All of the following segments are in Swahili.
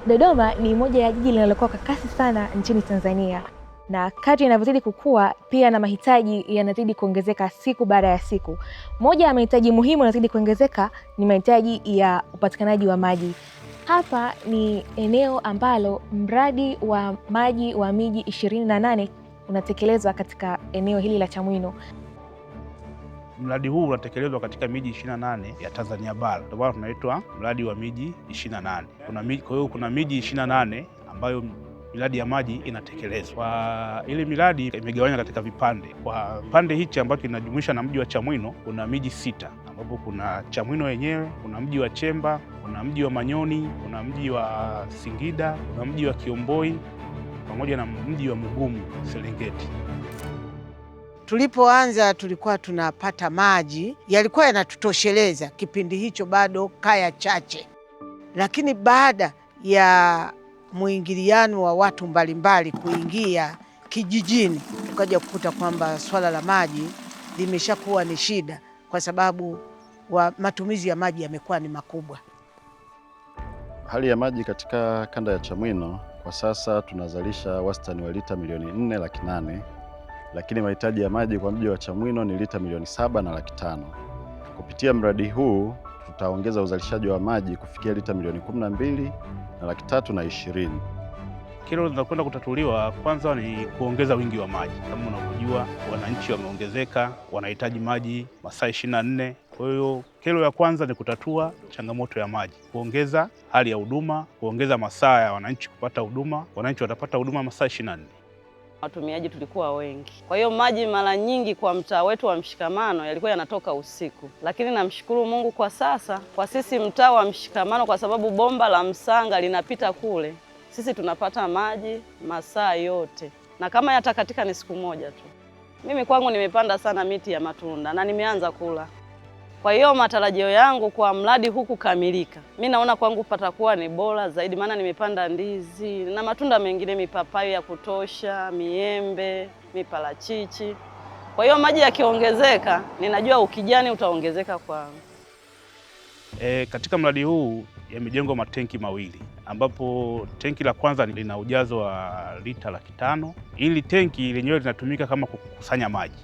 Dodoma ni moja ya jiji linalokuwa kwa kasi sana nchini Tanzania, na kadri inavyozidi kukua pia na mahitaji yanazidi kuongezeka siku baada ya siku. Moja ya mahitaji muhimu yanazidi kuongezeka ni mahitaji ya upatikanaji wa maji. Hapa ni eneo ambalo mradi wa maji wa miji 28 unatekelezwa katika eneo hili la Chamwino. Mradi huu unatekelezwa katika miji 28 ya Tanzania bara. Ndio maana tunaitwa mradi wa miji 28. Kwa hiyo kuna miji 28 ambayo miradi ya maji inatekelezwa. Ile miradi imegawanywa katika vipande. Kwa pande hichi ambacho kinajumuisha na mji wa Chamwino kuna miji 6 ambapo kuna Chamwino yenyewe, kuna mji wa Chemba, kuna mji wa Manyoni, kuna mji wa Singida, kuna mji wa Kiomboi pamoja na mji wa Mugumu Serengeti. Tulipoanza tulikuwa tunapata maji yalikuwa yanatutosheleza kipindi hicho, bado kaya chache, lakini baada ya muingiliano wa watu mbalimbali kuingia kijijini, tukaja kukuta kwamba swala la maji limeshakuwa ni shida, kwa sababu matumizi ya maji yamekuwa ni makubwa. Hali ya maji katika kanda ya Chamwino kwa sasa tunazalisha wastani wa lita milioni 4.8, lakini mahitaji ya maji kwa mji wa Chamwino ni lita milioni 7.5. Kupitia mradi huu tutaongeza uzalishaji wa maji kufikia lita milioni 12.320. Kero zinakwenda kutatuliwa, kwanza ni kuongeza wingi wa maji. Kama unavyojua wananchi wameongezeka, wanahitaji maji masaa 24. Kwa hiyo kero ya kwanza ni kutatua changamoto ya maji, kuongeza hali ya huduma, kuongeza masaa ya wananchi kupata huduma. Wananchi watapata huduma masaa 24. Watumiaji tulikuwa wengi, kwa hiyo maji mara nyingi kwa mtaa wetu wa Mshikamano yalikuwa yanatoka usiku, lakini namshukuru Mungu kwa sasa, kwa sisi mtaa wa Mshikamano, kwa sababu bomba la Msanga linapita kule, sisi tunapata maji masaa yote, na kama yatakatika ni siku moja tu. Mimi kwangu nimepanda sana miti ya matunda na nimeanza kula. Kwa hiyo matarajio yangu kwa mradi huu kukamilika, mimi naona kwangu patakuwa ni bora zaidi, maana nimepanda ndizi na matunda mengine, mipapai ya kutosha, miembe, miparachichi. Kwa hiyo maji yakiongezeka, ninajua ukijani utaongezeka kwangu. Katika mradi huu yamejengwa matenki mawili, ambapo tenki la kwanza lina ujazo wa lita 500,000. Ili tenki lenyewe linatumika kama kukusanya maji.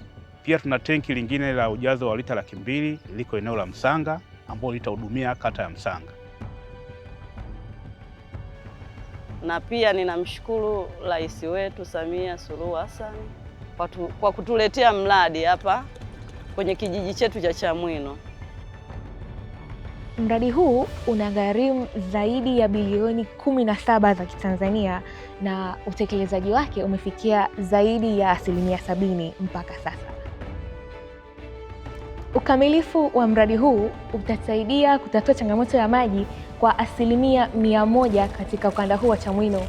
Pia tuna tenki lingine la ujazo wa lita 200,000 liko eneo la Msanga, ambalo litahudumia kata ya Msanga. Na pia ninamshukuru Rais wetu Samia Suluhu Hassan kwa kutuletea mradi hapa kwenye kijiji chetu cha Chamwino. Mradi huu unagharimu zaidi ya bilioni 17 za Kitanzania na utekelezaji wake umefikia zaidi ya 70% mpaka sasa. Ukamilifu wa mradi huu utasaidia kutatua changamoto ya maji kwa 100% katika ukanda huu wa Chamwino.